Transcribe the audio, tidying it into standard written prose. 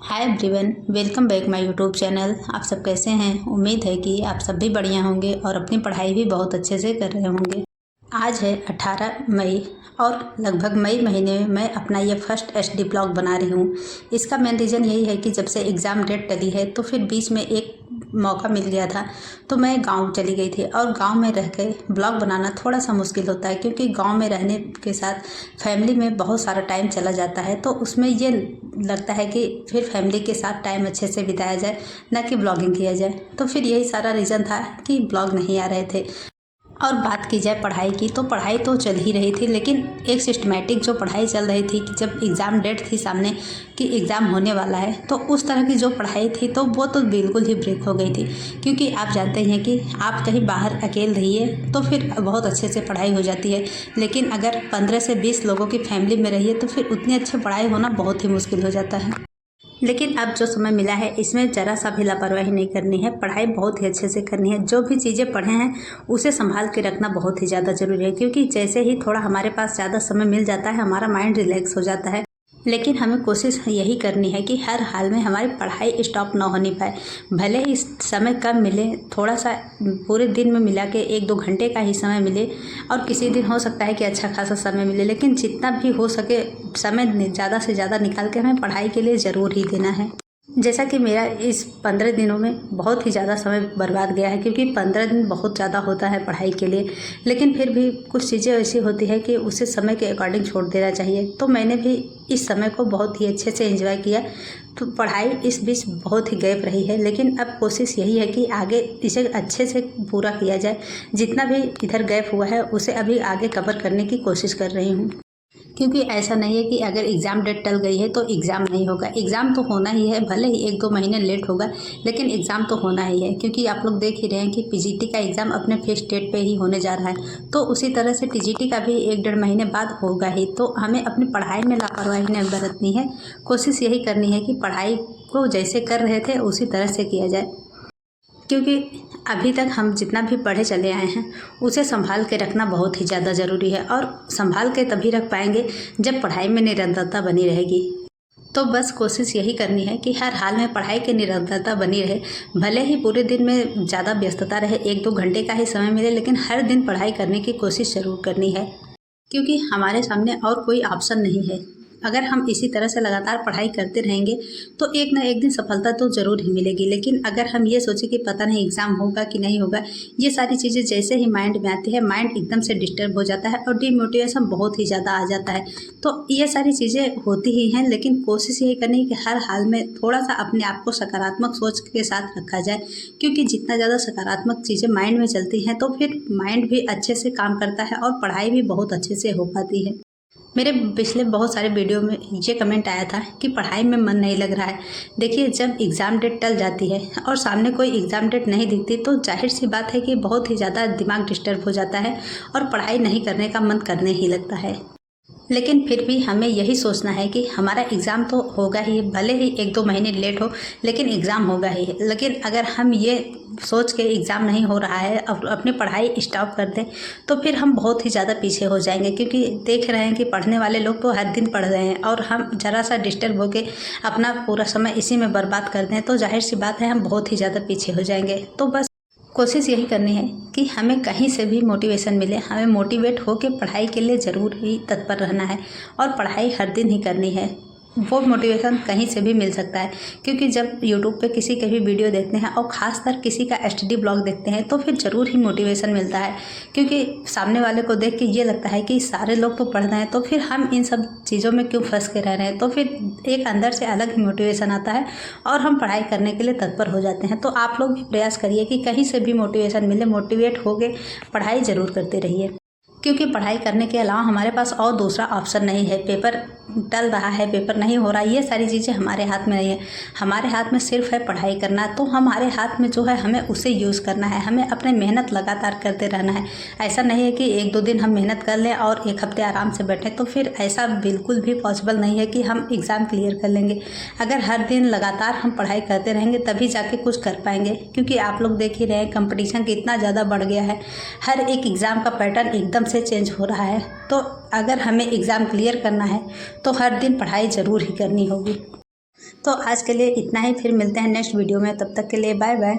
Hi everyone, welcome back my YouTube channel. आप सब कैसे हैं? उम्मीद है कि आप सब भी बढ़िया होंगे और अपनी पढ़ाई भी बहुत अच्छे से कर रहे होंगे। आज है 18 मई और लगभग मई महीने में मैं अपना ये फर्स्ट एचडी ब्लॉग बना रही हूँ। इसका मेन रीज़न यही है कि जब से एग्ज़ाम डेट टली है तो फिर बीच में एक मौका मिल गया था तो मैं गांव चली गई थी। और गांव में रह के ब्लॉग बनाना थोड़ा सा मुश्किल होता है क्योंकि गांव में रहने के साथ फैमिली में बहुत सारा टाइम चला जाता है। तो उसमें ये लगता है कि फिर फैमिली के साथ टाइम अच्छे से बिताया जाए, ना कि ब्लॉगिंग किया जाए। तो फिर यही सारा रीज़न था कि ब्लॉग नहीं आ रहे थे। और बात की जाए पढ़ाई की, तो पढ़ाई तो चल ही रही थी, लेकिन एक सिस्टमेटिक जो पढ़ाई चल रही थी कि जब एग्ज़ाम डेट थी सामने कि एग्ज़ाम होने वाला है, तो उस तरह की जो पढ़ाई थी तो वो तो बिल्कुल ही ब्रेक हो गई थी। क्योंकि आप जानते हैं कि आप कहीं बाहर अकेले रहिए तो फिर बहुत अच्छे से पढ़ाई हो जाती है, लेकिन अगर 15 से 20 लोगों की फैमिली में रहिए तो फिर उतनी अच्छी पढ़ाई होना बहुत ही मुश्किल हो जाता है। लेकिन अब जो समय मिला है इसमें ज़रा सा भी लापरवाही नहीं करनी है, पढ़ाई बहुत ही अच्छे से करनी है। जो भी चीज़ें पढ़े हैं उसे संभाल के रखना बहुत ही ज़्यादा ज़रूरी है, क्योंकि जैसे ही थोड़ा हमारे पास ज़्यादा समय मिल जाता है हमारा माइंड रिलैक्स हो जाता है। लेकिन हमें कोशिश यही करनी है कि हर हाल में हमारी पढ़ाई स्टॉप ना होने पाए। भले ही समय कम मिले, थोड़ा सा पूरे दिन में मिला के 1-2 घंटे का ही समय मिले, और किसी दिन हो सकता है कि अच्छा खासा समय मिले, लेकिन जितना भी हो सके समय ज़्यादा से ज़्यादा निकाल के हमें पढ़ाई के लिए ज़रूर ही देना है। जैसा कि मेरा इस 15 दिनों में बहुत ही ज़्यादा समय बर्बाद गया है, क्योंकि 15 दिन बहुत ज़्यादा होता है पढ़ाई के लिए। लेकिन फिर भी कुछ चीज़ें ऐसी होती है कि उसे समय के अकॉर्डिंग छोड़ देना चाहिए। तो मैंने भी इस समय को बहुत ही अच्छे से एंजॉय किया। तो पढ़ाई इस बीच बहुत ही गैप रही है, लेकिन अब कोशिश यही है कि आगे इसे अच्छे से पूरा किया जाए। जितना भी इधर गैप हुआ है उसे अभी आगे कवर करने की कोशिश कर रही हूँ, क्योंकि ऐसा नहीं है कि अगर एग्ज़ाम डेट टल गई है तो एग्ज़ाम नहीं होगा। एग्ज़ाम तो होना ही है, भले ही 1-2 महीने लेट होगा, लेकिन एग्ज़ाम तो होना ही है। क्योंकि आप लोग देख ही रहे हैं कि पीजीटी का एग्ज़ाम अपने फिक्स डेट पे ही होने जा रहा है, तो उसी तरह से टीजीटी का भी 1-1.5 महीने बाद होगा ही। तो हमें अपनी पढ़ाई में लापरवाही नहीं बरतनी है। कोशिश यही करनी है कि पढ़ाई को जैसे कर रहे थे उसी तरह से किया जाए, क्योंकि अभी तक हम जितना भी पढ़े चले आए हैं उसे संभाल के रखना बहुत ही ज़्यादा ज़रूरी है। और संभाल के तभी रख पाएंगे जब पढ़ाई में निरंतरता बनी रहेगी। तो बस कोशिश यही करनी है कि हर हाल में पढ़ाई की निरंतरता बनी रहे। भले ही पूरे दिन में ज़्यादा व्यस्तता रहे, 1-2 घंटे का ही समय मिले, लेकिन हर दिन पढ़ाई करने की कोशिश ज़रूर करनी है, क्योंकि हमारे सामने और कोई ऑप्शन नहीं है। अगर हम इसी तरह से लगातार पढ़ाई करते रहेंगे तो एक ना एक दिन सफलता तो ज़रूर ही मिलेगी। लेकिन अगर हम ये सोचें कि पता नहीं एग्ज़ाम होगा कि नहीं होगा, ये सारी चीज़ें जैसे ही माइंड में आती है माइंड एकदम से डिस्टर्ब हो जाता है और डिमोटिवेशन बहुत ही ज़्यादा आ जाता है। तो ये सारी चीज़ें होती ही हैं, लेकिन कोशिश यही करनी है कि हर हाल में थोड़ा सा अपने आप को सकारात्मक सोच के साथ रखा जाए, क्योंकि जितना ज़्यादा सकारात्मक चीज़ें माइंड में चलती हैं तो फिर माइंड भी अच्छे से काम करता है और पढ़ाई भी बहुत अच्छे से हो पाती है। मेरे पिछले बहुत सारे वीडियो में ये कमेंट आया था कि पढ़ाई में मन नहीं लग रहा है। देखिए, जब एग्ज़ाम डेट टल जाती है और सामने कोई एग्ज़ाम डेट नहीं दिखती तो जाहिर सी बात है कि बहुत ही ज़्यादा दिमाग डिस्टर्ब हो जाता है और पढ़ाई नहीं करने का मन करने ही लगता है। लेकिन फिर भी हमें यही सोचना है कि हमारा एग्ज़ाम तो होगा ही, भले ही 1-2 महीने लेट हो, लेकिन एग्ज़ाम होगा ही। लेकिन अगर हम ये सोच के एग्ज़ाम नहीं हो रहा है और अपनी पढ़ाई स्टॉप कर दें तो फिर हम बहुत ही ज़्यादा पीछे हो जाएंगे। क्योंकि देख रहे हैं कि पढ़ने वाले लोग तो हर दिन पढ़ रहे हैं और हम ज़रा सा डिस्टर्ब होकर अपना पूरा समय इसी में बर्बाद कर दें तो जाहिर सी बात है हम बहुत ही ज़्यादा पीछे हो जाएंगे। तो बस कोशिश यही करनी है कि हमें कहीं से भी मोटिवेशन मिले, हमें मोटिवेट होकर पढ़ाई के लिए ज़रूर ही तत्पर रहना है और पढ़ाई हर दिन ही करनी है। वो मोटिवेशन कहीं से भी मिल सकता है, क्योंकि जब यूट्यूब पे किसी के भी वीडियो देखते हैं और ख़ासकर किसी का एचडी ब्लॉग देखते हैं तो फिर ज़रूर ही मोटिवेशन मिलता है। क्योंकि सामने वाले को देख के ये लगता है कि सारे लोग तो पढ़ रहे हैं तो फिर हम इन सब चीज़ों में क्यों फंस के रह रहे हैं। तो फिर एक अंदर से अलग ही मोटिवेशन आता है और हम पढ़ाई करने के लिए तत्पर हो जाते हैं। तो आप लोग भी प्रयास करिए कि कहीं से भी मोटिवेशन मिले, मोटिवेट होकर पढ़ाई ज़रूर करते रहिए, क्योंकि पढ़ाई करने के अलावा हमारे पास और दूसरा ऑप्शन नहीं है। पेपर टल रहा है, पेपर नहीं हो रहा, ये सारी चीज़ें हमारे हाथ में नहीं है। हमारे हाथ में सिर्फ है पढ़ाई करना। तो हमारे हाथ में जो है हमें उसे यूज़ करना है, हमें अपने मेहनत लगातार करते रहना है। ऐसा नहीं है कि 1-2 दिन हम मेहनत कर लें और 1 हफ्ते आराम से बैठें, तो फिर ऐसा बिल्कुल भी पॉसिबल नहीं है कि हम एग्ज़ाम क्लियर कर लेंगे। अगर हर दिन लगातार हम पढ़ाई करते रहेंगे तभी जाके कुछ कर पाएंगे, क्योंकि आप लोग देख ही रहे हैं कंपटीशन कितना ज़्यादा बढ़ गया है। हर एक एग्ज़ाम का पैटर्न एकदम से चेंज हो रहा है। तो अगर हमें एग्ज़ाम क्लियर करना है तो हर दिन पढ़ाई ज़रूर ही करनी होगी। तो आज के लिए इतना ही, फिर मिलते हैं नेक्स्ट वीडियो में। तब तक के लिए बाय बाय।